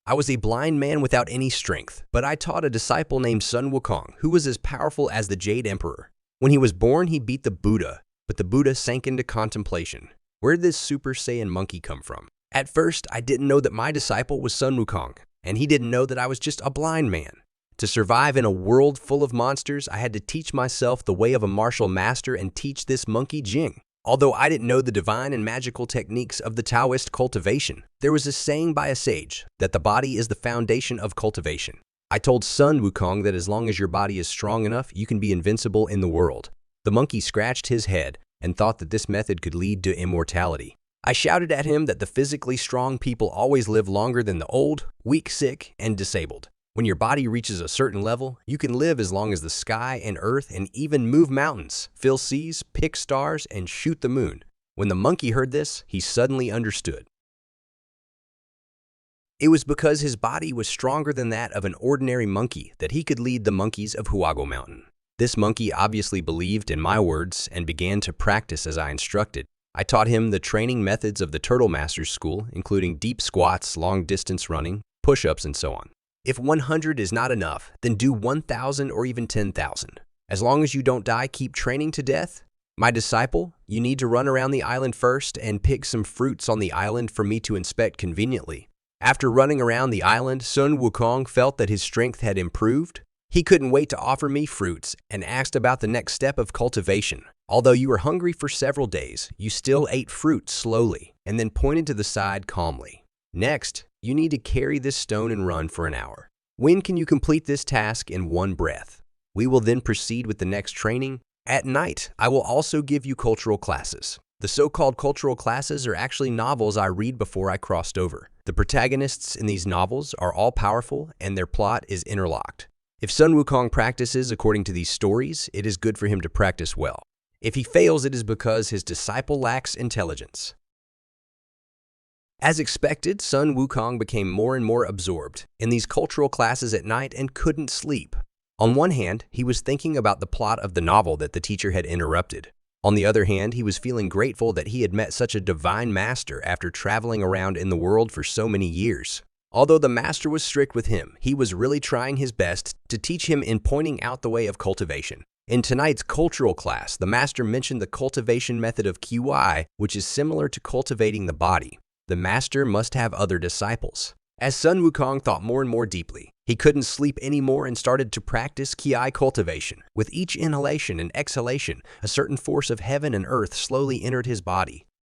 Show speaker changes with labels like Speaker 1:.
Speaker 1: I was a blind man without any strength, but I taught a disciple named Sun Wukong, who was as powerful as the Jade Emperor. When he was born, he beat the Buddha, but the Buddha sank into contemplation. Where did this Super Saiyan monkey come from? At first, I didn't know that my disciple was Sun Wukong, and he didn't know that I was just a blind man. To survive in a world full of monsters, I had to teach myself the way of a martial master and teach this monkey Jing. Although I didn't know the divine and magical techniques of the Taoist cultivation, there was a saying by a sage that the body is the foundation of cultivation. I told Sun Wukong that as long as your body is strong enough, you can be invincible in the world. The monkey scratched his head and thought that this method could lead to immortality. I shouted at him that the physically strong people always live longer than the old, weak, sick, and disabled. When your body reaches a certain level, you can live as long as the sky and earth and even move mountains, fill seas, pick stars, and shoot the moon. When the monkey heard this, he suddenly understood. It was because his body was stronger than that of an ordinary monkey that he could lead the monkeys of Huago Mountain. This monkey obviously believed in my words and began to practice as I instructed. I taught him the training methods of the Turtle Master's School, including deep squats, long-distance running, push-ups, and so on. If 100 is not enough, then do 1,000 or even 10,000. As long as you don't die, keep training to death. My disciple, you need to run around the island first and pick some fruits on the island for me to inspect conveniently. After running around the island, Sun Wukong felt that his strength had improved. He couldn't wait to offer me fruits and asked about the next step of cultivation. Although you were hungry for several days, you still ate fruit slowly and then pointed to the side calmly. Next, you need to carry this stone and run for an hour. When can you complete this task in one breath? We will then proceed with the next training. At night, I will also give you cultural classes. The so-called cultural classes are actually novels I read before I crossed over. The protagonists in these novels are all powerful and their plot is interlocked. If Sun Wukong practices according to these stories, it is good for him to practice well. If he fails, it is because his disciple lacks intelligence. As expected, Sun Wukong became more and more absorbed in these cultural classes at night and couldn't sleep. On one hand, he was thinking about the plot of the novel that the teacher had interrupted. On the other hand, he was feeling grateful that he had met such a divine master after traveling around in the world for so many years. Although the master was strict with him, he was really trying his best to teach him in pointing out the way of cultivation. In tonight's cultural class, the master mentioned the cultivation method of Qi, which is similar to cultivating the body. The master must have other disciples. As Sun Wukong thought more and more deeply, he couldn't sleep anymore and started to practice Qi cultivation. With each inhalation and exhalation, a certain force of heaven and earth slowly entered his body.